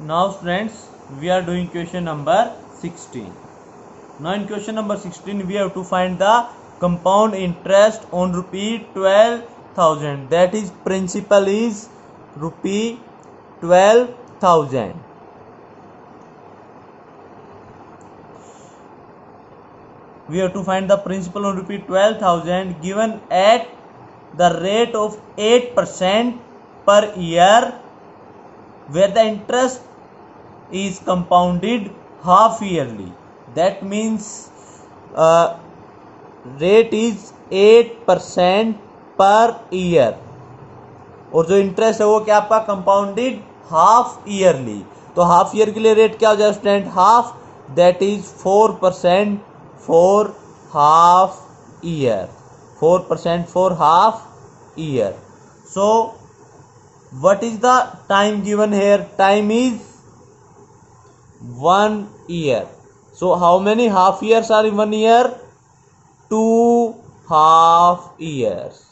Now students, we are doing question number 16. Now in question number 16 we have to find the compound interest on rupee 12,000, that is principal is rupee 12,000. We have to find the principal on rupee 12,000 given at the rate of 8% per year, where the interest is compounded half yearly. That means rate is 8% per year, और जो interest है वो क्या आपका compounded half yearly. तो half year के लिए rate क्या हो जाएगा student? Half, that is 4% for half year. 4% for half year. So what is the time given here? Time is 1 year. So how many half years are in 1 year? 2 half years.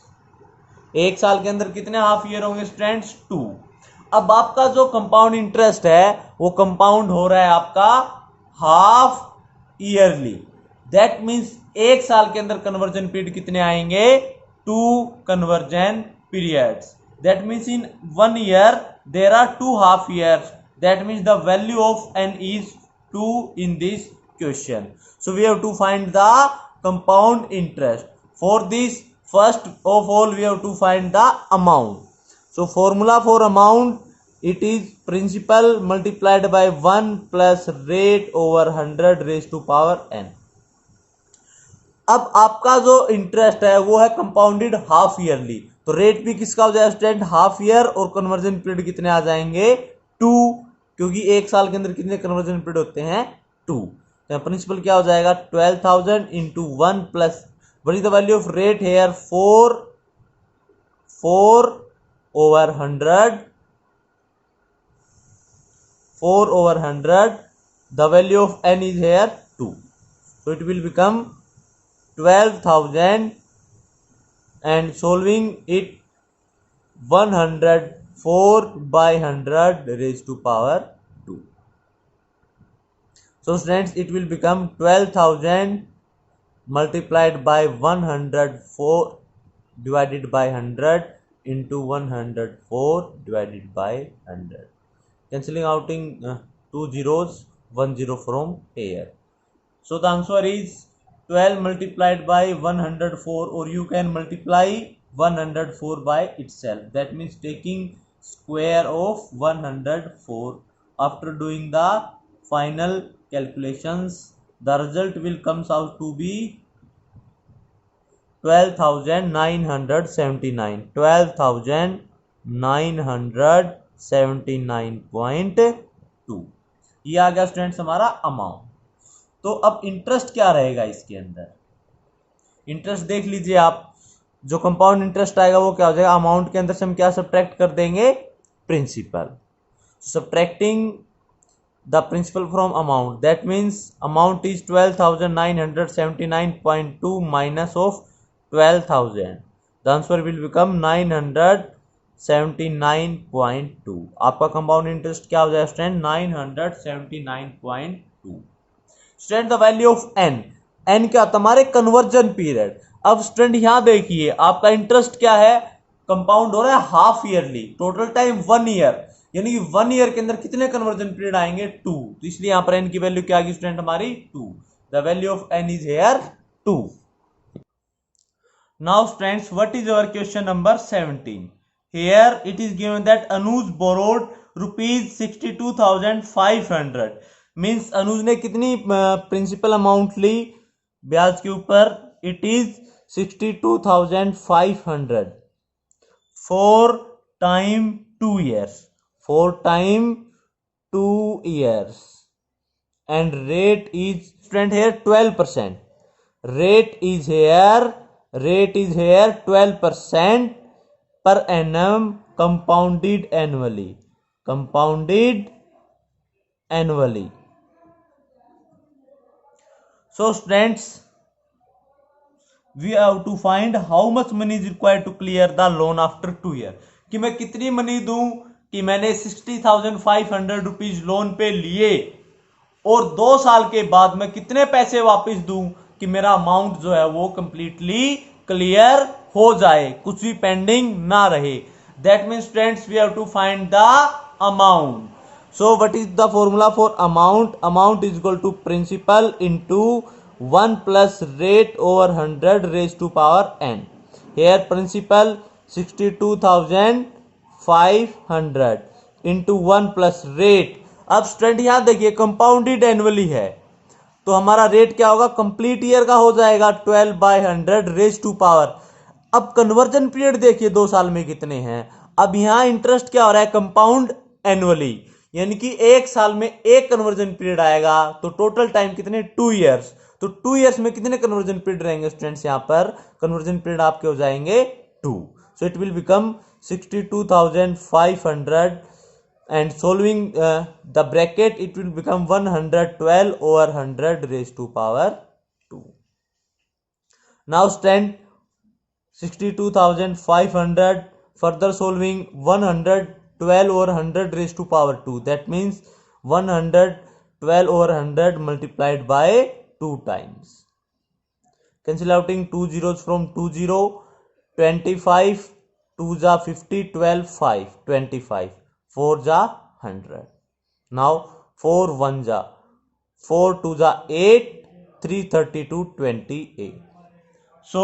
एक साल के अंदर कितने half year होंगे students? 2. अब आपका जो compound interest है वो कंपाउंड हो रहा है आपका हाफ ईयरली. दैट मीन्स एक साल के अंदर कन्वर्जन पीरियड कितने आएंगे? 2 conversion periods. That means in 1 year there are 2 half years. That means the value of n is 2 in this question. So we have to find the compound interest. For this, first of all we have to find the amount. So formula for amount, it is principal multiplied by 1 plus rate over 100 raised to power n. अब आपका जो interest है वो है compounded half yearly, तो rate भी किसका हो जाएगा स्टूडेंट? Half year. और कन्वर्जन पीरियड कितने आ जाएंगे? 2, क्योंकि एक साल के अंदर कितने कन्वर्जन पीरियड होते हैं? 2. तो प्रिंसिपल क्या हो जाएगा? 12,000 into 1 plus what is the value of rate here? 4 over 100. 4 over 100. The value of n is here 2. So it will become 12,000, and solving it 104 by 100 raised to power 2. So students, it will become 12,000 multiplied by 104 divided by 100 into 104 divided by 100. Cancelling outing 2 zeros, 1 zero from here. So the answer is 12 multiplied by 104, or you can multiply 104 by itself. That means taking square of 104. After doing the final calculations, the result will comes out to be 12,979. 12,979.2. ये आ गया students हमारा amount. तो अब interest क्या रहेगा इसके अंदर? Interest देख लीजिए आप. जो कंपाउंड इंटरेस्ट आएगा वो क्या हो जाएगा? अमाउंट के अंदर से हम क्या सब्ट्रैक्ट कर देंगे? Principal. Subtracting the principal from amount, that means amount is 12,979.2 minus of 12,000. The answer will become 979.2. आपका कंपाउंड इंटरेस्ट क्या हो जाएगा student? 979.2. Student the value of N. N क्या होता है? हमारे कन्वर्जन पीरियड. अब स्टूडेंट यहां देखिए आपका इंटरेस्ट क्या है? कंपाउंड हो रहा है half yearly. Total time 1 year, यानी कि 1 ईयर के अंदर कितने कन्वर्जन पीरियड आएंगे? 2. तो इसलिए यहां पर एन की वैल्यू क्या आ गई स्टूडेंट हमारी? 2. The value of N is here 2. Now students, what is our question number 17? Here it is given that Anuj borrowed rupees 62,500. Means अनुज ने कितनी प्रिंसिपल अमाउंट ली ब्याज के ऊपर? It is 62,500 for time 2 years. For time 2 years. And rate is student here 12%. Rate is here 12% per annum, compounded annually. So students, we have to find how much money is required to clear the loan after 2 years. कि मैं कितनी money दूं कि मैंने 60,500 rupees loan पे लिए और 2 साल के बाद मैं कितने पैसे वापस दूं कि मेरा अमाउंट जो है वो कंप्लीटली क्लियर हो जाए, कुछ भी पेंडिंग ना रहे। That means friends we have to find the amount. So what is the formula for amount? Amount is equal to principal into 1 plus rate over 100 raised to power n. Here principal 62,500 into 1 plus rate. अब student यहां देखिए compounded annually है तो हमारा rate क्या होगा, complete year का हो जाएगा 12/100 रेज टू पावर। अब कन्वर्जन पीरियड देखिए 2 साल में कितने हैं। अब यहां इंटरेस्ट क्या हो रहा है, कंपाउंड एनुअली, यानी कि 1 साल में एक कन्वर्जन पीरियड आएगा तो टोटल टाइम कितने, 2 इयर्स। तो 2 इयर्स में कितने कन्वर्जन पीरियड रहेंगे स्टूडेंट्स, यहां पर कन्वर्जन पीरियड आपके हो जाएंगे 2। So it will become 62,500 and solving the bracket it will become 112 over 100 raised to power 2. Now stand 62,500 further solving 112 over 100 raised to power 2, that means 112 over 100 multiplied by 2 times. Cancel outing 2 zeros from 2 0, 25 2 जा 50, 12 5 25, 4 जा 100. Now 4 1 जा 4 2 जा 8, 3 32 28. So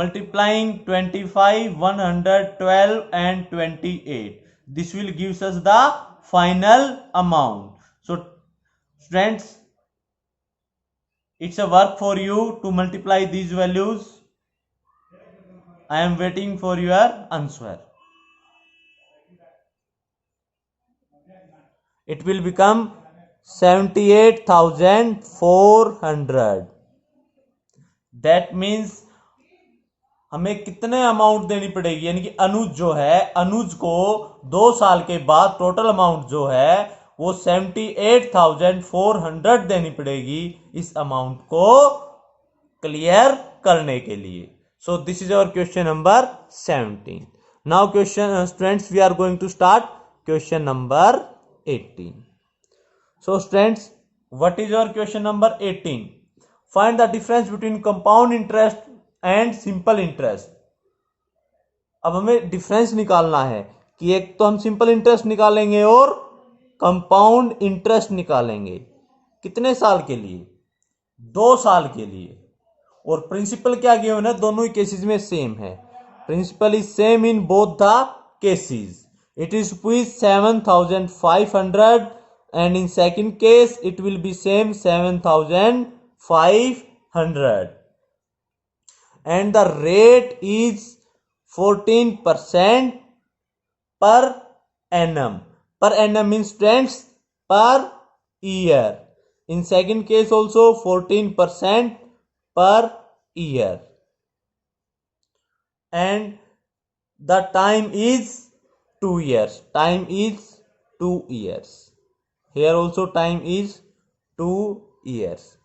multiplying 25, 112 and 28, this will gives us the final amount. So friends, it's a work for you to multiply these values. I am waiting for your answer. It will become 78,400. That means हमें कितने amount देनी पड़ेगी, यानी कि अनुज जो है, अनुज को 2 साल के बाद टोटल अमाउंट जो है वो 78,400 देनी पड़ेगी इस अमाउंट को क्लियर करने के लिए। So this is our question number 17. Now question students, we are going to start question number 18. So students, what is your question number 18? Find the difference between compound interest and simple interest. अब हमें difference निकालना है कि एक तो हम simple interest निकालेंगे और कंपाउंड इंटरेस्ट निकालेंगे। कितने साल के लिए, 2 साल के लिए। और प्रिंसिपल क्या गिवन है, दोनों ही केसेस में सेम है। Principal is same in both the cases. It is rupees 7,500 and in second case it will be same 7,500 and the rate is 14% per annum. Per annum means students per year. In second case also 14% per year and the time is 2 years. Time is 2 years. Here also time is 2 years.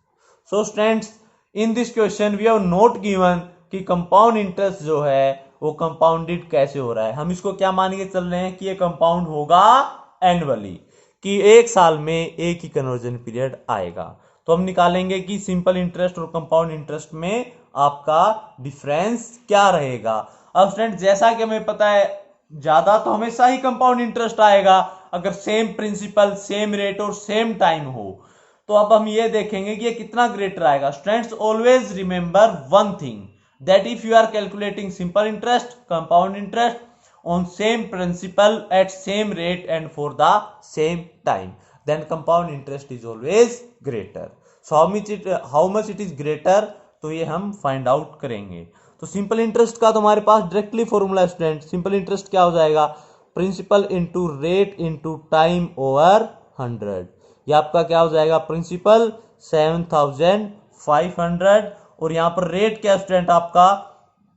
So students, in this question we have not given कि compound interest जो है वो compounded कैसे हो रहा है। हम इसको क्या मान के चल रहे हैं कि ये कंपाउंड होगा एनुअली, कि 1 साल में एक ही कन्वर्जन पीरियड आएगा। तो हम निकालेंगे कि सिंपल इंटरेस्ट और कंपाउंड इंटरेस्ट में आपका डिफरेंस क्या रहेगा। अब स्टूडेंट जैसा कि हमें पता है ज्यादा तो हमेशा ही कंपाउंड इंटरेस्ट आएगा अगर सेम प्रिंसिपल, सेम रेट और सेम टाइम हो। तो अब हम ये देखेंगे कि ये कितना ग्रेटर आएगा। Students always remember one thing, that if you are calculating simple interest, compound interest on same principle at same rate and for the same time, then compound interest is always greater. So how much it is greater, तो ये हम find out करेंगे। तो simple interest का तो हमारे पास directly formula है स्टूडेंट। सिंपल इंटरेस्ट क्या हो जाएगा, principal into rate into time over 100। ये आपका क्या हो जाएगा, प्रिंसिपल 7,500 और यहाँ पर रेट क्या स्टूडेंट, आपका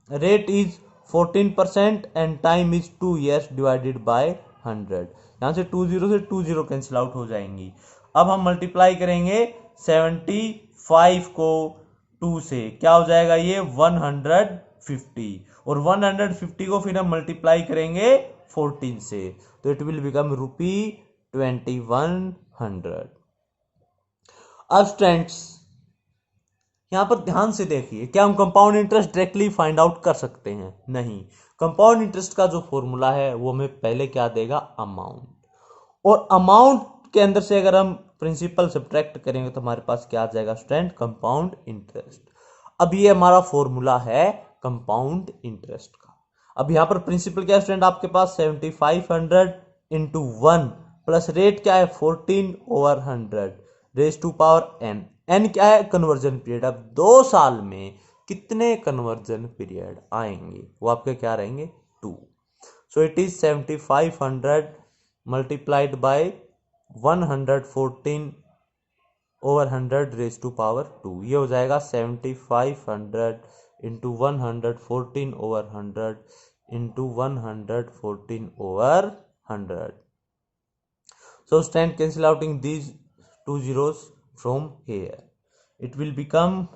rate is 14% and time is 2 years divided by 100। यहां से 20 से 20 कैंसिल आउट हो जाएंगी। अब हम मल्टीप्लाई करेंगे 75 को 2 से, क्या हो जाएगा ये 150 और 150 को फिर हम मल्टीप्लाई करेंगे 14 से, तो इट विल बिकम ₹2100। अब स्टूडेंट्स यहां पर ध्यान से देखिए, क्या हम compound interest directly find out कर सकते हैं? नहीं। कंपाउंड इंटरेस्ट का जो फॉर्मूला है वो हमें पहले क्या देगा? अमाउंट। और अमाउंट के अंदर से अगर हम प्रिंसिपल सब्ट्रैक्ट करेंगे तो हमारे पास क्या आ जाएगा स्टूडेंट? Compound interest. अब ये हमारा फॉर्मूला है कंपाउंड इंटरेस्ट का। अब यहां पर प्रिंसिपल क्या है स्टूडेंट आपके पास? 7500 इंटू 1 प्लस रेट क्या है? 14/100 raise to power N. N क्या है? Conversion period. अब 2 साल में कितने कन्वर्जन पीरियड आएंगे? वो आपके क्या रहेंगे? 2। So it is 7500 multiplied by 114/100 raise to power 2। ये हो जाएगा 7500 into 114/100 into 114/100। So stand cancel outing these 2 zeros from here. It will become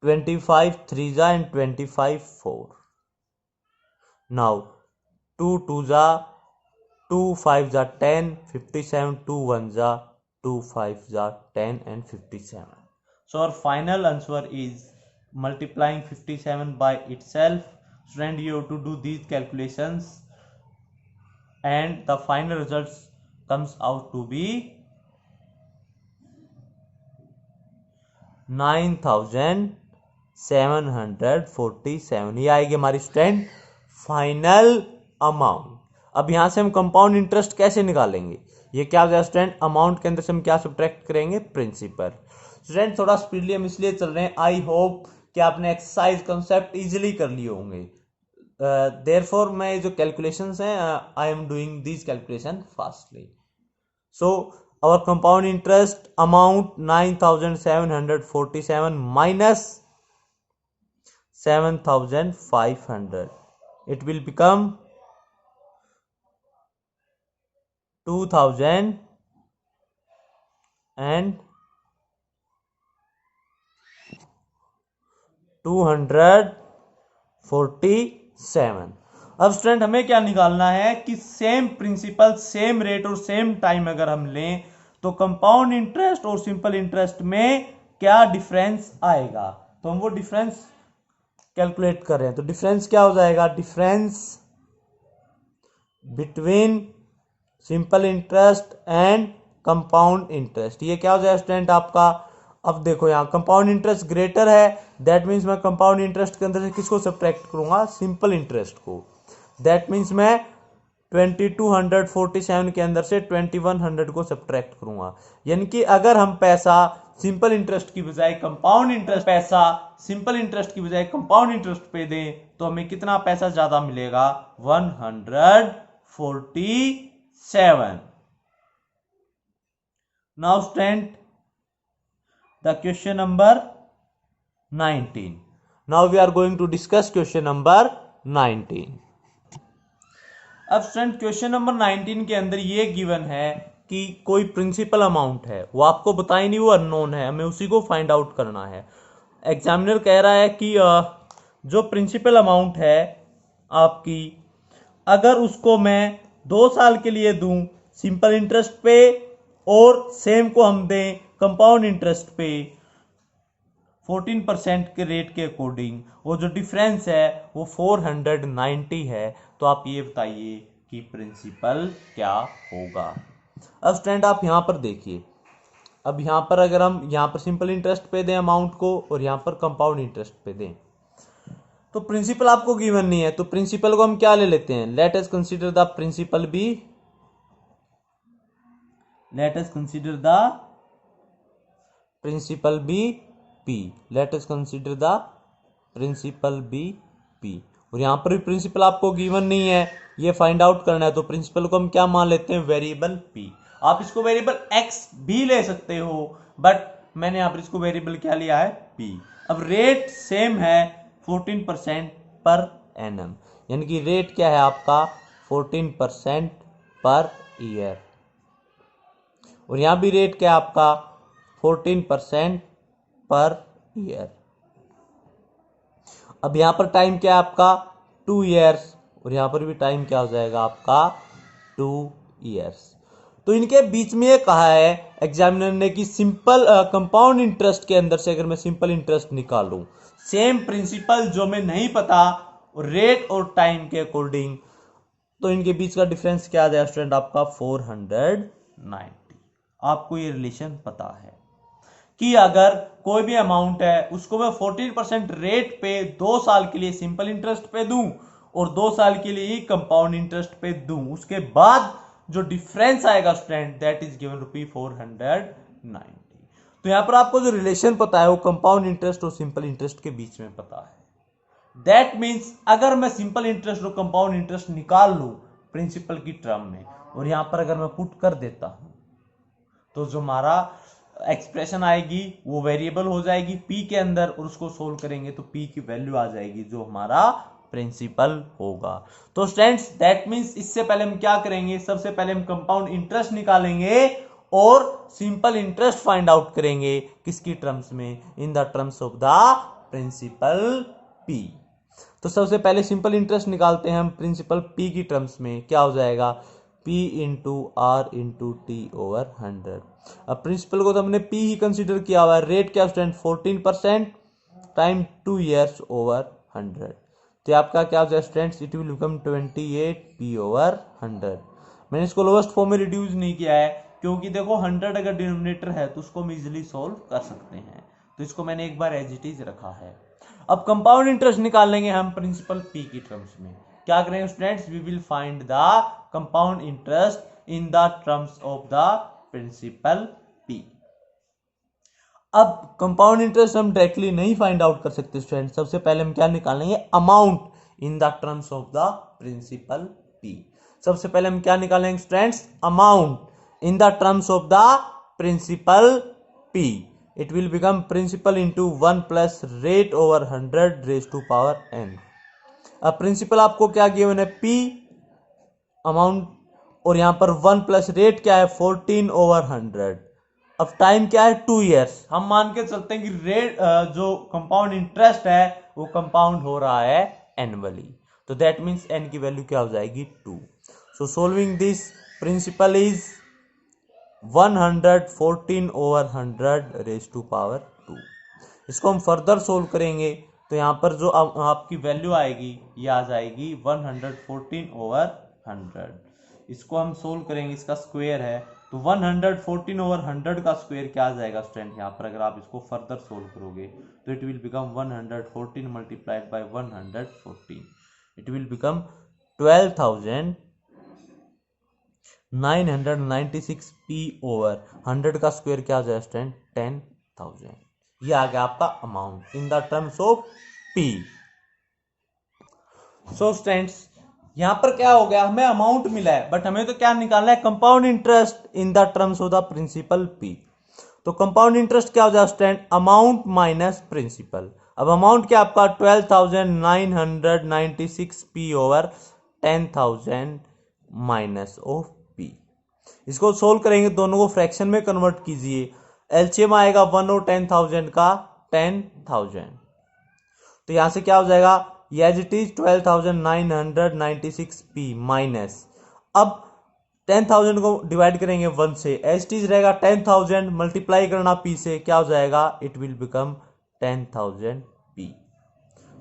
25 3s and 25 4. Now 2 2s 2 5s 10, 57, 2 1s 2 5s 10 and 57. So our final answer is multiplying 57 by itself. Student, you have to do these calculations and the final results comes out to be 9747। ये आएगी हमारी student final amount. अब यहां से हम compound interest कैसे निकालेंगे? ये क्या हो जाएगा स्टूडेंट? अमाउंट के अंदर से हम क्या सब्ट्रैक्ट करेंगे? प्रिंसिपल। स्टूडेंट थोड़ा स्पीडली हम इसलिए चल रहे हैं, आई होप कि आपने एक्सरसाइज कंसेप्ट इजीली कर लिए होंगे। देयरफॉर मैं जो कैलकुलेशंस हैं, आई am doing this calculation fastly. So our compound interest amount 9747 minus 7500, it will become 2247। अब स्टूडेंट हमें क्या निकालना है कि सेम प्रिंसिपल, सेम रेट और सेम टाइम अगर हम लें तो कंपाउंड इंटरेस्ट और सिंपल इंटरेस्ट में क्या डिफरेंस आएगा। तो हम वो डिफरेंस कैलकुलेट कर रहे हैं। तो डिफरेंस क्या हो जाएगा? Difference between simple interest and compound interest. ये क्या हो जाएगा स्टूडेंट आपका? अब देखो यहाँ कंपाउंड इंटरेस्ट ग्रेटर है, दैट मीन्स मैं कंपाउंड इंटरेस्ट के अंदर से किसको सब्ट्रैक्ट करूंगा? सिंपल इंटरेस्ट को। दैट मीन्स मैं 2247 के अंदर से 2100 को सब्ट्रैक्ट करूंगा। यानी कि अगर हम पैसा सिंपल इंटरेस्ट की बजाय कंपाउंड इंटरेस्ट पे दें तो हमें कितना पैसा ज्यादा मिलेगा? 147। Now student the question number 19. Now we are going to discuss question number 19. अब स्टूडेंट क्वेश्चन नंबर 19 के अंदर ये गिवन है कि कोई प्रिंसिपल अमाउंट है, वो आपको बताई नहीं, वो अननोन है, हमें उसी को फाइंड आउट करना है। एग्जामिनर कह रहा है कि जो प्रिंसिपल अमाउंट है आपकी, अगर उसको मैं 2 साल के लिए दूं सिंपल इंटरेस्ट पे और सेम को हम दें कंपाउंड इंटरेस्ट पे 14% के रेट के अकॉर्डिंग, वो जो डिफरेंस है वो 490 है। तो आप ये बताइए कि प्रिंसिपल क्या होगा। अब स्टूडेंट आप यहां पर देखिए, अब यहां पर अगर हम यहां पर सिंपल इंटरेस्ट पे दें अमाउंट को और यहां पर कंपाउंड इंटरेस्ट पे दें तो प्रिंसिपल आपको गिवन नहीं है, तो प्रिंसिपल को हम क्या ले लेते हैं? Let us consider the principal be, let us consider the principal be P, let us consider the principal be P. और यहां पर भी प्रिंसिपल आपको गिवन नहीं है, ये फाइंड आउट करना है, तो प्रिंसिपल को हम क्या मान लेते हैं? Variable P. आप इसको वेरिएबल एक्स भी ले सकते हो, बट मैंने यहां पर इसको वेरिएबल क्या लिया है? पी। अब रेट सेम है 14% पर एनम, यानी कि रेट क्या है आपका? 14% पर ईयर। और यहां भी रेट क्या है आपका? 14% पर ईयर। अब यहां पर टाइम क्या है आपका? 2 ईयर्स और यहाँ पर भी टाइम क्या हो जाएगा आपका 2 ईयर्स। तो इनके बीच में ये कहा है एग्जामिनर ने कि सिंपल कंपाउंड इंटरेस्ट के अंदर से अगर मैं सिंपल इंटरेस्ट निकालूं, सेम प्रिंसिपल जो मैं नहीं पता रेट और टाइम के अकॉर्डिंग, तो इनके बीच का डिफरेंस क्या आ जाएगा स्टूडेंट आपका 490। आपको ये रिलेशन पता है कि अगर कोई भी अमाउंट है उसको मैं 14% रेट पे 2 साल के लिए सिंपल इंटरेस्ट पे दूं और 2 साल के लिए ही कंपाउंड इंटरेस्ट पे दूं, उसके बाद जो डिफरेंस आएगा स्टूडेंट दैट इज गिवन ₹490। तो यहां पर आपको जो रिलेशन पता है वो कंपाउंड इंटरेस्ट और सिंपल इंटरेस्ट के बीच में पता है। दैट मीन्स अगर मैं सिंपल इंटरेस्ट और कंपाउंड इंटरेस्ट निकाल लूं प्रिंसिपल की टर्म में और यहां पर अगर मैं पुट कर देता हूं तो जो हमारा एक्सप्रेशन आएगी वो वेरिएबल हो जाएगी पी के अंदर और उसको सोल्व करेंगे तो पी की वैल्यू आ जाएगी जो हमारा प्रिंसिपल होगा। तो स्टूडेंट्स दैट मीन्स इससे पहले हम क्या करेंगे, सबसे पहले हम कंपाउंड इंटरेस्ट निकालेंगे और सिंपल इंटरेस्ट फाइंड आउट करेंगे किसकी टर्म्स में, in the terms of the principal P. तो सबसे पहले सिंपल इंटरेस्ट निकालते हैं हम प्रिंसिपल पी की टर्म्स में, क्या हो जाएगा P into R into T over 100। अब प्रिंसिपल को तो हमने P ही कंसीडर किया हुआ है, रेट क्या स्टूडेंट 14% टाइम 2 ईयर्स ओवर 100। तो आपका क्या हो जाएगा students, it will become 28 P over 100। मैंने इसको लोएस्ट फॉर्म में रिड्यूस नहीं किया है क्योंकि देखो 100 अगर डिनोमिनेटर है तो उसको हम इजिली सोल्व कर सकते हैं, तो इसको मैंने एक बार एज इट इज रखा है। अब कंपाउंड इंटरेस्ट निकाल लेंगे हम प्रिंसिपल पी की टर्म्स में, क्या करेंगे students, we will find the compound interest in the terms of the principal P. अब कंपाउंड इंटरेस्ट हम डायरेक्टली नहीं फाइंड आउट कर सकते स्टूडेंट, सबसे पहले हम क्या निकालेंगे amount in the terms of the principal P. सबसे पहले हम क्या निकालेंगे students, amount in the terms of the principal P. It will become principal into 1 plus rate over 100 raise to power n। अब प्रिंसिपल आपको क्या गिवन है P amount और यहां पर 1 प्लस रेट क्या है 14 ओवर 100। अब टाइम क्या है 2 ईयर्स, हम मान के चलते हैं कि रेट जो कंपाउंड इंटरेस्ट है वो कंपाउंड हो रहा है एनुअली, तो दैट मींस n की वैल्यू क्या हो जाएगी 2। So solving this principle is 114 over 100 raise to power 2। इसको हम फर्दर सोल्व करेंगे तो यहाँ पर जो आपकी वैल्यू आएगी ये आ जाएगी 114 ओवर 100। इसको हम सोल्व करेंगे, इसका स्क्वायर है तो 114 ओवर 100 का स्क्वायर क्या आ जाएगा स्टूडेंट, यहाँ पर अगर आप इसको फर्दर सोल्व करोगे तो it will become 114 multiplied by 114, it will become 12,996 P over 100 का स्क्वायर क्या आ जाएगा स्टूडेंट 10,000। ये आ गया आपका amount in the terms of P। So students यहां पर क्या हो गया, हमें अमाउंट मिला है बट हमें तो क्या निकालना है compound interest in the terms of the principal P। तो कंपाउंड इंटरेस्ट क्या हो जाएगा स्टूडेंट, अमाउंट माइनस प्रिंसिपल। अब अमाउंट क्या आपका 12,996 P over 10,000 minus of P। इसको सोल्व करेंगे, दोनों को फ्रैक्शन में कन्वर्ट कीजिए, एलसीएम आएगा 1 और 10,000 का 10,000। तो यहां से क्या हो जाएगा, ये as it is 12,996 P minus, अब 10,000 को डिवाइड करेंगे 1 से, एज इट इज रहेगा 10,000 मल्टीप्लाई करना P से, क्या हो जाएगा इट विल बिकम 10,000 P।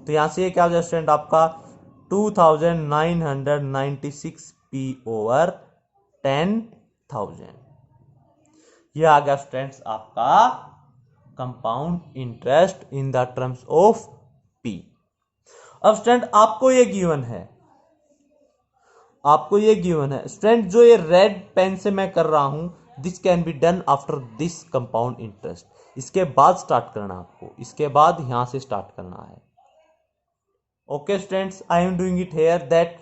तो यहां से ये क्या हो जाएगा स्टूडेंट आपका 2,996 P ओवर 10,000। ये आ गया स्टूडेंट्स आपका compound interest in the terms of P। अब स्टूडेंट आपको ये गिवन है, स्टूडेंट जो ये रेड पेन से मैं कर रहा हूं this can be done after this compound interest. इसके बाद स्टार्ट करना आपको, इसके बाद यहां से स्टार्ट करना है। Okay students, I am doing it here that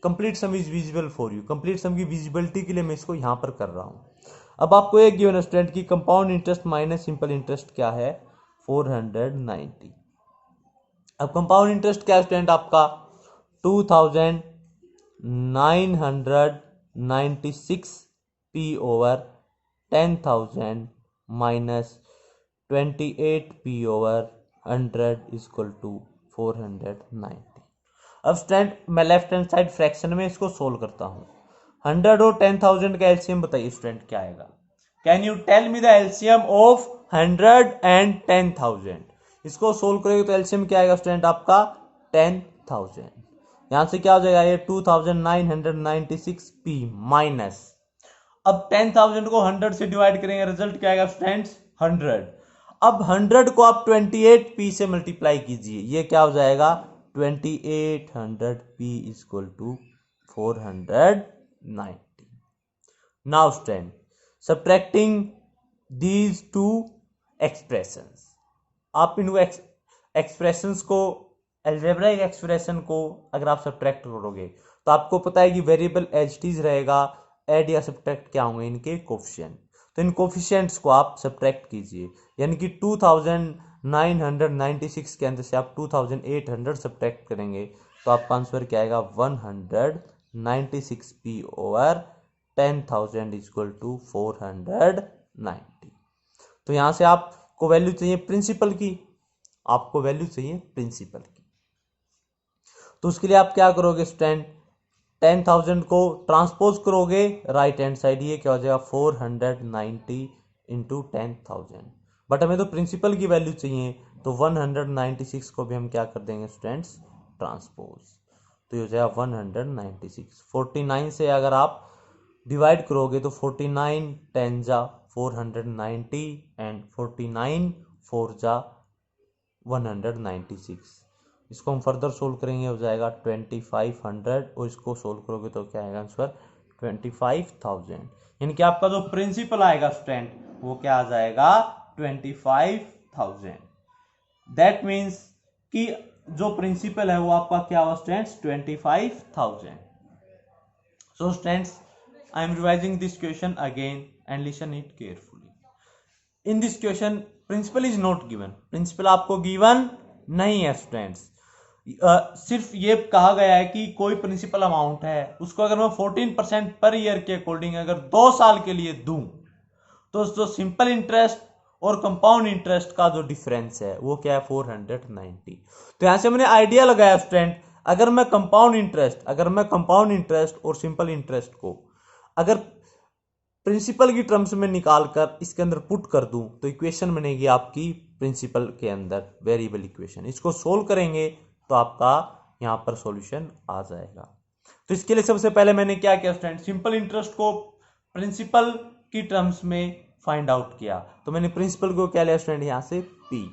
complete sum is visible for you. Complete sum की विजिबिलिटी के लिए मैं इसको यहां पर कर रहा हूं। अब आपको एक गिवन है स्टूडेंट की compound interest minus simple interest क्या है 490। अब कंपाउंड इंटरेस्ट क्या है स्टूडेंट आपका 2,996 P over 10,000 minus 28 P over 100 equal to 490। अब स्टूडेंट मैं लेफ्ट हैंड साइड फ्रैक्शन में इसको सोल्व करता हूँ। 100 और 10,000 का एलसीएम बताइए स्टूडेंट क्या आएगा। Can you tell me the LCM of 100 and 10,000। इसको सोल्व करेंगे तो एलसीएम क्या आएगा स्टूडेंट आपका 10,000। यहां से क्या हो जाएगा ये 2996 पी माइनस, अब 10,000 को 100 से डिवाइड करेंगे, रिजल्ट क्या आएगा स्टूडेंट्स 100। अब 100 को आप 28 पी से मल्टीप्लाई कीजिए, ये क्या हो जाएगा 2800 P equal to 490। Now student subtracting these two expressions, आप इन एक्सप्रेशंस को, अलजेब्राइक एक्सप्रेशन को अगर आप सब्ट्रैक्ट करोगे तो आपको पता है कि वेरिएबल एज इट इज रहेगा, ऐड या सब्ट्रैक्ट क्या होंगे इनके कोफिशिएंट। तो इन कोफिशिएंट्स को आप सब्ट्रैक्ट कीजिए, यानी कि 2996 के अंदर से आप 2800 सब्ट्रैक्ट करेंगे तो आपका आंसर क्या आएगा 196 पी ओवर 10,000 इक्वल टू 490। तो यहां से आपको वैल्यू चाहिए प्रिंसिपल की, आपको वैल्यू चाहिए प्रिंसिपल की। तो उसके लिए आप क्या करोगे स्टूडेंट, 10,000 को ट्रांसपोज करोगे राइट हैंड साइड, ये क्या हो जाएगा 490 इंटू 10,000, बट हमें तो प्रिंसिपल की वैल्यू चाहिए तो 196 को भी हम क्या कर देंगे स्टूडेंट्स ट्रांसपोज, तो ये हो जाएगा 196। 49 से अगर आप डिवाइड करोगे तो 49 10 जा 490 एंड 49 4 जा 196। इसको हम फर्दर सोल्व करेंगे, हो जाएगा 2500 और इसको सोल्व करोगे तो क्या आएगा आंसर 25,000। यानी कि आपका जो प्रिंसिपल आएगा स्टूडेंट वो क्या आ जाएगा 25,000। दैट मीन्स कि जो प्रिंसिपल है वो आपका क्या हुआ students 25,000। So students I am revising this question again and listen it carefully. In this question principal is not given, principal आपको गिवन नहीं है स्टूडेंट्स। सिर्फ ये कहा गया है कि कोई प्रिंसिपल अमाउंट है उसको अगर मैं 14% पर ईयर के अकॉर्डिंग अगर 2 साल के लिए दूं तो जो सिंपल इंटरेस्ट और कंपाउंड इंटरेस्ट का जो डिफरेंस है वो क्या है 490। तो यहां से मैंने आइडिया लगाया स्टूडेंट, अगर मैं कंपाउंड इंटरेस्ट और सिंपल इंटरेस्ट को अगर प्रिंसिपल की टर्म्स में निकालकर इसके अंदर पुट कर दूं तो इक्वेशन बनेगी आपकी प्रिंसिपल के अंदर वेरिएबल इक्वेशन। इसको सोल्व करेंगे तो आपका यहां पर सॉल्यूशन आ जाएगा। तो इसके लिए सबसे पहले मैंने क्या किया स्टूडेंट, सिंपल इंटरेस्ट को प्रिंसिपल की टर्म्स में फाइंड आउट किया। तो मैंने प्रिंसिपल को क्या लिया स्टूडेंट यहां से पी,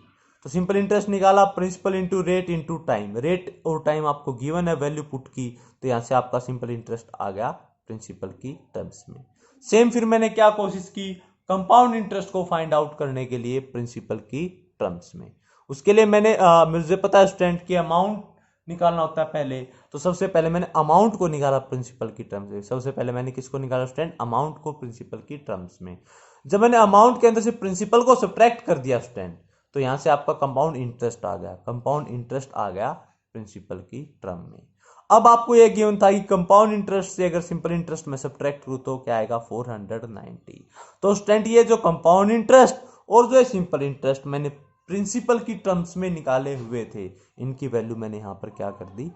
तो सिंपल इंटरेस्ट निकाला, principal into rate into time, rate और टाइम आपको गिवन है, वैल्यू पुट की तो यहां से आपका सिंपल इंटरेस्ट आ गया प्रिंसिपल की टर्म्स में। सेम फिर मैंने क्या कोशिश की कंपाउंड इंटरेस्ट को फाइंड आउट करने के लिए प्रिंसिपल की टर्म्स में। उसके लिए मैंने मुझे पता है स्टूडेंट की अमाउंट निकालना होता है पहले, तो सबसे पहले मैंने अमाउंट को निकाला प्रिंसिपल की टर्म्स में। सबसे पहले मैंने किसको निकाला स्टूडेंट, अमाउंट को प्रिंसिपल की टर्म्स में। जब मैंने अमाउंट के अंदर से प्रिंसिपल को सब्ट्रैक्ट कर दिया स्टूडेंट तो यहां से आपका कंपाउंड इंटरेस्ट आ गया, कंपाउंड इंटरेस्ट आ गया प्रिंसिपल की टर्म में। अब आपको यह गिवन था कि कंपाउंड इंटरेस्ट से अगर सिंपल इंटरेस्ट में सब्ट्रैक्ट करूं तो क्या आएगा 490। तो स्टूडेंट ये जो कंपाउंड इंटरेस्ट और जो सिंपल इंटरेस्ट मैंने प्रिंसिपल की टर्म्स में निकाले हुए थे इनकी वैल्यू मैंने यहां पर क्या कर दी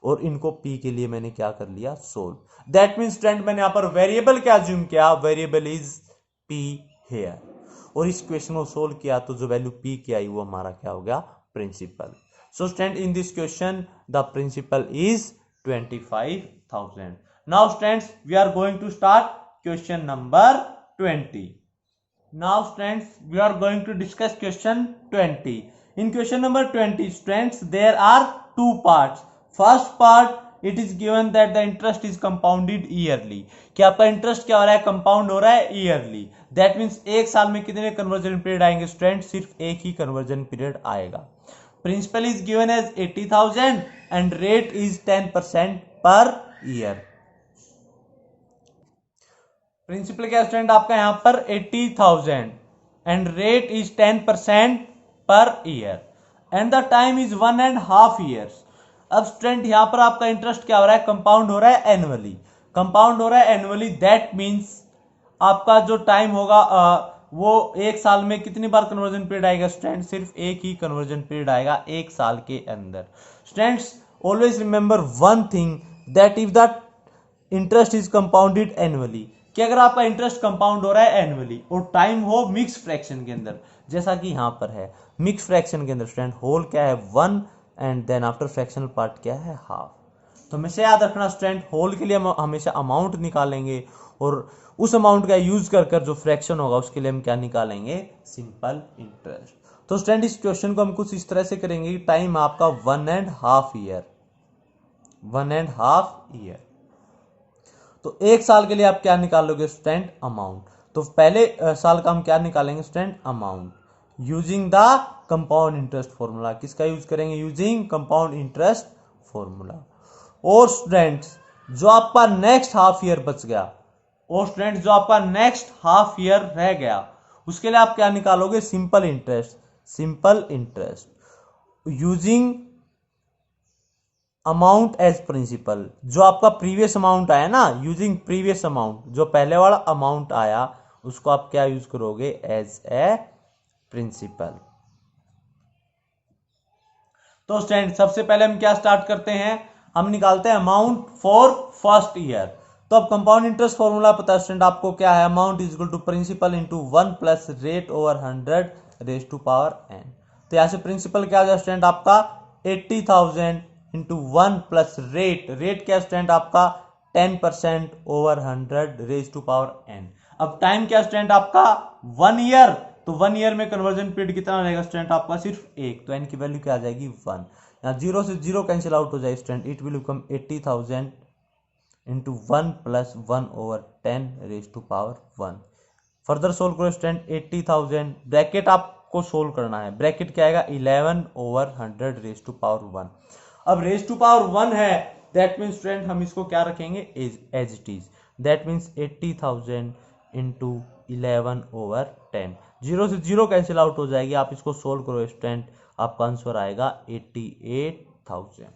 और इनको पी के लिए मैंने क्या कर लिया सोल्व। दैट मीन स्टूडेंट मैंने यहां पर वेरिएबल क्या अज्यूम किया, वेरिएबल इज पी हेयर, और इस क्वेश्चन को सोल्व किया तो जो वैल्यू पी की आई वो हमारा क्या हो गया principal. So student in this question the principal is 25,000. Now students we are going to start question number 20. Now students we are going to discuss question 20. In question number 20 students there are two parts. First part it is given that the interest is compounded yearly. कि आपका interest क्या हो रहा है compound हो रहा है yearly. That means एक साल में कितने कन्वर्जन पीरियड आएंगे स्टूडेंट, सिर्फ एक ही कन्वर्जन पीरियड आएगा। Principal is given as 80,000 and rate is 10% per year. Principal क्या स्टूडेंट आपका यहां पर 80,000 and rate is 10% per year and the time is 1.5 years. अब स्टूडेंट यहां पर आपका इंटरेस्ट क्या हो रहा है कंपाउंड हो रहा है एनुअली, कंपाउंड हो रहा है एनुअली। दैट मीन्स आपका जो टाइम होगा वो एक साल में कितनी बार कन्वर्जन पीरियड आएगा स्टूडेंट, सिर्फ एक ही कन्वर्जन पीरियड आएगा एक साल के अंदर students. Always remember one thing that if the interest is compounded annually, कि अगर आपका इंटरेस्ट कंपाउंड हो रहा है एनुअली और टाइम हो मिक्स फ्रैक्शन के अंदर, जैसा कि यहां पर है मिक्स फ्रैक्शन के अंदर स्टूडेंट होल क्या है 1 and then after fractional part क्या है हाफ। तो हमेशा याद रखना स्टूडेंट होल के लिए हम हमेशा अमाउंट निकालेंगे और उस अमाउंट का यूज कर कर जो फ्रैक्शन होगा उसके लिए हम क्या निकालेंगे सिंपल इंटरेस्ट। तो स्टूडेंट इस क्वेश्चन को हम कुछ इस तरह से करेंगे, टाइम आपका 1.5 ईयर, 1.5 ईयर। तो एक साल के लिए आप क्या निकालोगे स्टूडेंट अमाउंट। तो पहले साल का हम क्या निकालेंगे student amount using the compound interest formula. किसका यूज करेंगे यूजिंग कंपाउंड इंटरेस्ट फॉर्मूला। और स्टूडेंट्स जो आपका नेक्स्ट हाफ ईयर बच गया, और स्टूडेंट जो आपका नेक्स्ट हाफ ईयर रह गया उसके लिए आप क्या निकालोगे simple interest, simple interest using amount as principal. जो आपका प्रीवियस अमाउंट आया ना यूजिंग प्रीवियस अमाउंट, जो पहले वाला अमाउंट आया उसको आप क्या यूज करोगे एज ए प्रिंसिपल। तो स्टूडेंट सबसे पहले हम क्या स्टार्ट करते हैं, हम निकालते हैं अमाउंट फॉर फर्स्ट ईयर। तो अब कंपाउंड इंटरेस्ट फॉर्मूला पता है स्टूडेंट आपको क्या है, amount is equal to principal into 1 plus rate over 100 raise to power n। तो यहां से प्रिंसिपल क्या आ जाए स्टूडेंट आपका 80,000 इंटू 1 प्लस रेट, रेट क्या स्टूडेंट आपका 10% over 100 raise to power n। अब टाइम क्या स्टूडेंट आपका 1 ईयर, तो 1 ईयर में कन्वर्जन पीरियड कितना रहेगा स्टूडेंट आपका सिर्फ एक, तो n की वैल्यू क्या आ जाएगी 1। यहाँ 0 से 0 कैंसिल आउट हो जाए student, it will become 80,000 into 1 plus 1 over 10 raise to power 1। Further solve करो स्टूडेंट 80,000, ब्रैकेट आपको सोल्व करना है, ब्रैकेट क्या आएगा 11 ओवर 100 रेज टू पावर 1। अब रेज टू पावर 1 है दैट मीन्स स्टूडेंट हम इसको क्या रखेंगे as it is, that means 80,000 into 11 over 10। 0 से 0 कैंसिल आउट हो जाएगी, आप इसको सोल्व करो स्टूडेंट आपका आंसर आएगा 88,000,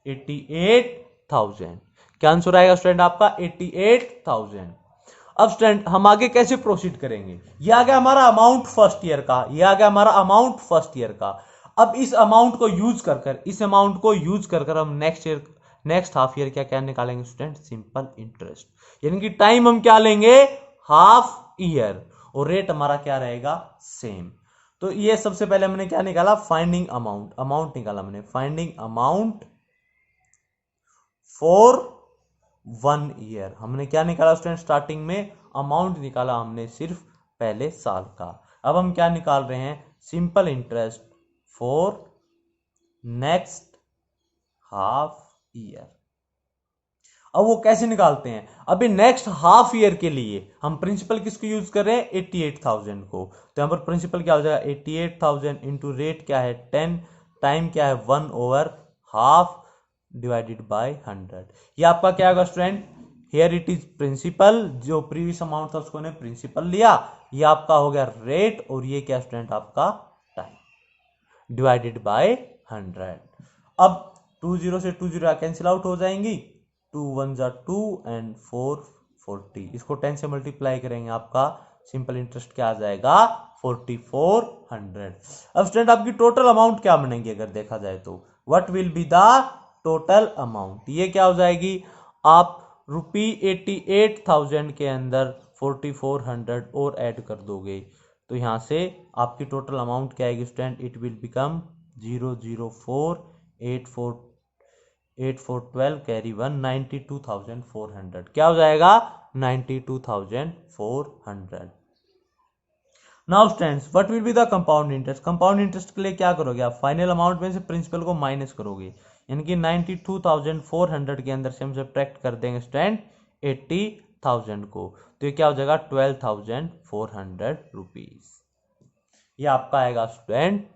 88,000। क्या आंसर आएगा स्टूडेंट आपका 88,000। अब स्टूडेंट हम आगे कैसे प्रोसीड करेंगे, ये आ गया हमारा अमाउंट फर्स्ट ईयर का, ये आ गया हमारा अमाउंट फर्स्ट ईयर का। अब इस अमाउंट को यूज कर कर, इस अमाउंट को यूज कर कर हम next year next half year क्या क्या निकालेंगे स्टूडेंट सिंपल इंटरेस्ट, यानी कि टाइम हम क्या लेंगे हाफ ईयर और रेट हमारा क्या रहेगा सेम। तो ये सबसे पहले हमने क्या निकाला फाइंडिंग अमाउंट, अमाउंट निकाला हमने फाइंडिंग अमाउंट फॉर 1 ईयर। हमने क्या निकाला स्टूडेंट स्टार्टिंग में अमाउंट निकाला हमने सिर्फ पहले साल का। अब हम क्या निकाल रहे हैं simple interest for next half year. अब वो कैसे निकालते हैं, अभी नेक्स्ट हाफ ईयर के लिए हम प्रिंसिपल किसको यूज कर रहे हैं 88,000 को। तो यहां पर प्रिंसिपल क्या हो जाएगा 88,000 इंटू रेट क्या है 10, टाइम क्या है 1 ओवर हाफ डिवाइडेड बाय 100। ये आपका क्या होगा student here it is principal, जो प्रीवियस अमाउंट था उसको ने प्रिंसिपल लिया, ये आपका हो गया रेट और ये क्या स्टूडेंट आपका टाइम डिवाइडेड बाय 100। अब 20 से 20 कैंसिल आउट हो जाएंगी, 2 1 जा 2 एंड 4 40, इसको 10 से मल्टीप्लाई करेंगे आपका सिंपल इंटरेस्ट क्या आ जाएगा 4400। अब स्टूडेंट आपकी टोटल अमाउंट क्या बनेगी अगर देखा जाए तो what will be the total amount, ये क्या हो जाएगी आप ₹88,000 के अंदर 4400 और ऐड कर दोगे, तो यहां से आपकी टोटल अमाउंट क्या आएगी student it will become 0048412 carry 1 92,400। क्या हो जाएगा 92,400। Now students what will be the compound interest, compound interest के लिए क्या करोगे आप फाइनल अमाउंट में से प्रिंसिपल को माइनस करोगे, यानी कि 92,400 के अंदर से हम सब्ट्रैक्ट कर देंगे स्टूडेंट 80,000 को, तो ये क्या हो जाएगा 12,400 रुपीज। ये आपका आएगा स्टूडेंट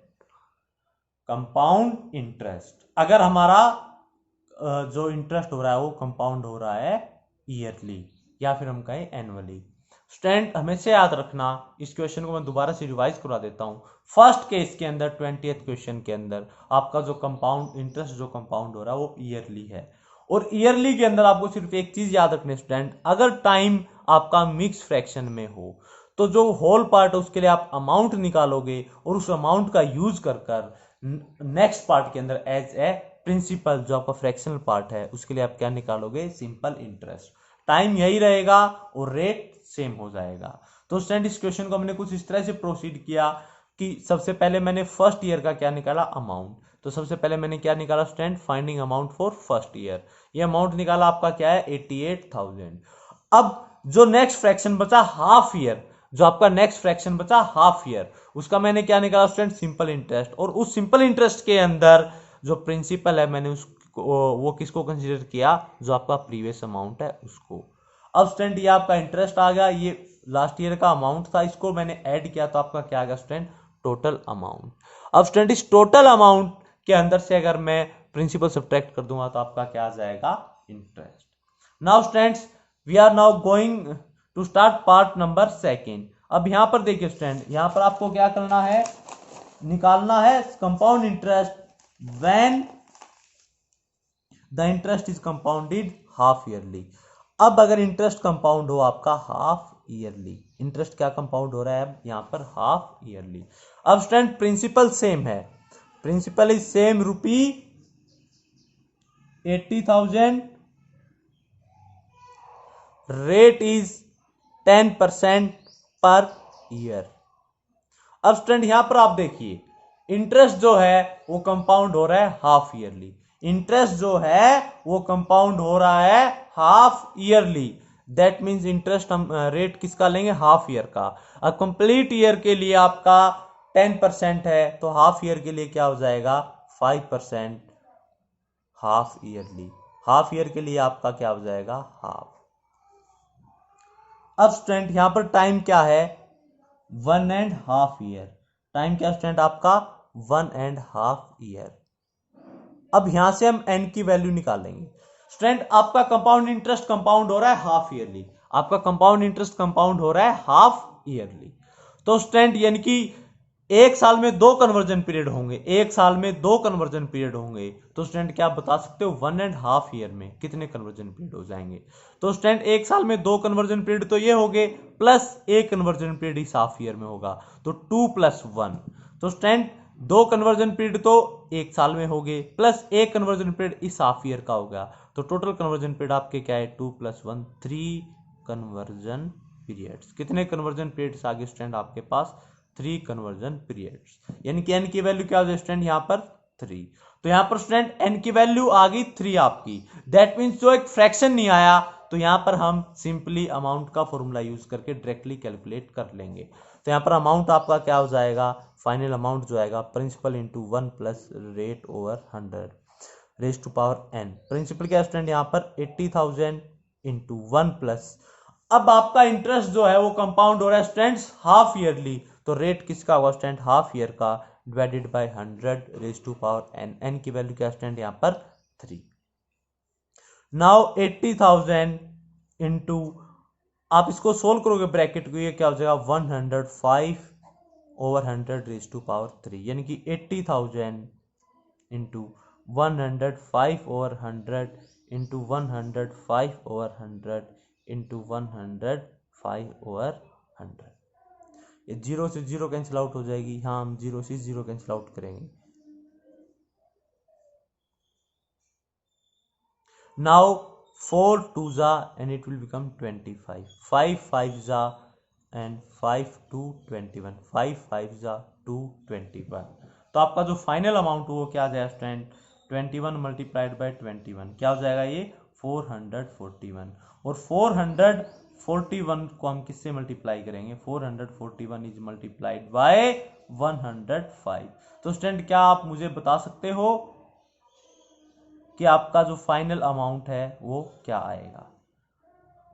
कंपाउंड इंटरेस्ट। अगर हमारा जो इंटरेस्ट हो रहा है वो कंपाउंड हो रहा है ईयरली या फिर हम कहें एनुअली। स्टूडेंट हमेशा याद रखना, इस क्वेश्चन को मैं दोबारा से रिवाइज करवा देता हूं। फर्स्ट केस के अंदर 20th क्वेश्चन के अंदर आपका जो कंपाउंड इंटरेस्ट जो कंपाउंड हो रहा है वो ईयरली है, और ईयरली के अंदर आपको सिर्फ एक चीज याद रखनी स्टूडेंट, अगर टाइम आपका मिक्स फ्रैक्शन में हो तो जो होल पार्ट है उसके लिए आप अमाउंट निकालोगे और उस अमाउंट का यूज कर कर नेक्स्ट पार्ट के अंदर एज ए प्रिंसिपल जो आपका फ्रैक्शनल पार्ट है उसके लिए आप क्या निकालोगे, सिंपल इंटरेस्ट। टाइम यही रहेगा और रेट सेम हो जाएगा। तो स्टूडेंट इस क्वेश्चन को हमने कुछ इस तरह से प्रोसीड किया कि सबसे पहले मैंने फर्स्ट ईयर का क्या निकाला, अमाउंट। तो सबसे पहले मैंने क्या निकाला student, finding amount for first year. ये अमाउंट निकाला आपका क्या है, 88,000। अब जो नेक्स्ट फ्रैक्शन बचा हाफ ईयर, जो आपका नेक्स्ट फ्रैक्शन बचा हाफ ईयर, उसका मैंने क्या निकाला स्टूडेंट, सिंपल इंटरेस्ट। और उस सिंपल इंटरेस्ट के अंदर जो प्रिंसिपल है मैंने उसको वो किसको कंसीडर किया, जो आपका प्रीवियस अमाउंट है उसको। अब स्टूडेंट ये आपका इंटरेस्ट आ गया, ये लास्ट ईयर का अमाउंट था, इसको मैंने ऐड किया तो आपका क्या आ गया स्टूडेंट, टोटल अमाउंट। अब स्टूडेंट इस टोटल अमाउंट के अंदर से अगर मैं प्रिंसिपल सब्ट्रैक्ट कर दूंगा तो आपका क्या आ जाएगा, interest. Now students we are now going to start part number second. अब यहां पर देखिए स्टूडेंट, यहां पर आपको क्या करना है, निकालना है compound interest when the interest is compounded half yearly. अब अगर इंटरेस्ट कंपाउंड हो आपका हाफ ईयरली, इंटरेस्ट क्या कंपाउंड हो रहा है अब यहां पर, हाफ ईयरली। अब स्टूडेंट प्रिंसिपल सेम है, principal is same, rupee 80,000, rate is 10% per year. अब स्टूडेंट यहां पर आप देखिए इंटरेस्ट जो है वो कंपाउंड हो रहा है हाफ ईयरली, इंटरेस्ट जो है वो कंपाउंड हो रहा है half yearly. That means interest हम रेट किसका लेंगे, हाफ ईयर का। अब कंप्लीट ईयर के लिए आपका 10% है तो हाफ ईयर के लिए क्या हो जाएगा, 5% हाफ ईयरली। हाफ ईयर के लिए आपका क्या हो जाएगा, हाफ। अब स्टूडेंट यहां पर टाइम क्या है, 1.5 ईयर। टाइम क्या स्टूडेंट आपका, 1.5 ईयर। अब यहां से हम एन की वैल्यू निकालेंगे। स्टूडेंट आपका कंपाउंड इंटरेस्ट कंपाउंड हो रहा है हाफ ईयरली, आपका कंपाउंड इंटरेस्ट कंपाउंड हो रहा है हाफ ईयरली। तो स्टूडेंट यानी कि एक साल में दो कन्वर्जन पीरियड होंगे, एक साल में दो कन्वर्जन पीरियड होंगे। तो स्टूडेंट क्या आप बता सकते हो 1.5 ईयर में कितने कन्वर्जन पीरियड हो जाएंगे। तो स्टूडेंट एक साल में दो कन्वर्जन पीरियड तो ये हो गए, प्लस एक कन्वर्जन पीरियड इस हाफ ईयर में होगा, तो 2 + 1। तो स्टूडेंट दो कन्वर्जन पीरियड तो एक साल में हो गए, प्लस एक कन्वर्जन पीरियड इस हाफ ईयर का हो गया, तो टोटल कन्वर्जन पीरियड आपके क्या है, 2 + 1 3 कन्वर्जन पीरियड्स। कितने कन्वर्जन पीरियड्स आ गए स्टूडेंट आपके पास, 3 कन्वर्जन पीरियड्स। यानी कि एन की वैल्यू क्या हो जाए स्टूडेंट यहाँ पर 3। तो यहाँ पर स्टूडेंट एन की वैल्यू आ गई 3 आपकी। दैट मीन्स जो एक फ्रैक्शन नहीं आया तो यहाँ पर हम सिंपली अमाउंट का फॉर्मूला यूज करके डायरेक्टली कैलकुलेट कर लेंगे। तो यहाँ पर अमाउंट आपका क्या हो जाएगा, फाइनल अमाउंट जो आएगा principal into 1 + rate over 100 raise to power N. Principal क्या स्टूडेंट यहाँ पर 80,000 इंटू 1 प्लस, अब आपका इंटरेस्ट जो है वो कंपाउंड हो रहा है स्टूडेंट्स हाफ ईयरली, तो रेट किसका होगा स्टूडेंट, हाफ ईयर का, divided by 100 raise to power N. N की वैल्यू क्या स्टूडेंट यहाँ पर 3। नाउ 80,000 इंटू, आप इसको सोल्व करोगे ब्रैकेट को, ये क्या हो जाएगा 105/100 रेज टू पावर 3, यानी कि 80,000 इंटू 105/100 इंटू 105/100 इंटू 105/100। ये जीरो से जीरो कैंसिल आउट हो जाएगी, हाँ हम जीरो से जीरो कैंसिल आउट करेंगे। नाउ 4 2 जा and it will become 25, 5 5 जा and 5 2 21, 5 5 जा 2 21। तो आपका जो फाइनल अमाउंट वो क्या आ जाएगा स्टूडेंट, 21 × 21 क्या हो जाएगा ये 441। और 441 को हम किससे मल्टीप्लाई करेंगे, 441 इज मल्टीप्लाइड बाय 105। तो स्टूडेंट क्या आप मुझे बता सकते हो कि आपका जो फाइनल अमाउंट है वो क्या आएगा।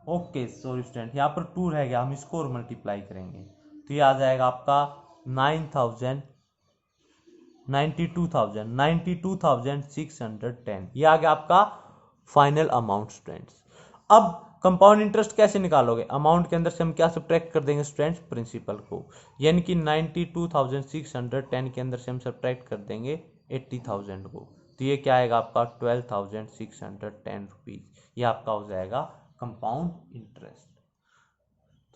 ओके सॉरी स्टूडेंट यहाँ पर 2 रह गया, हम इसको और मल्टीप्लाई करेंगे तो ये आ जाएगा आपका 92,610, ये आ गया आपका फाइनल अमाउंट स्टूडेंट्स। अब कंपाउंड इंटरेस्ट कैसे निकालोगे, अमाउंट के अंदर से हम क्या सब्ट्रैक्ट कर देंगे स्टूडेंट्स, प्रिंसिपल को, यानी कि 92,610 के अंदर से हम सब्ट्रैक्ट कर देंगे 80,000 को, तो ये क्या आएगा आपका 12,610 रुपीज। ये आपका हो जाएगा कंपाउंड इंटरेस्ट।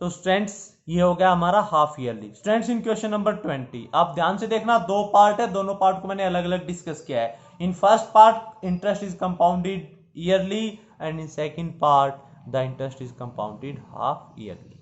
तो स्टूडेंट्स ये हो गया हमारा half yearly. Students in question number 20 आप ध्यान से देखना, दो पार्ट है, दोनों पार्ट को मैंने अलग अलग डिस्कस किया है। In first part interest is compounded yearly and in second part the interest is compounded half yearly.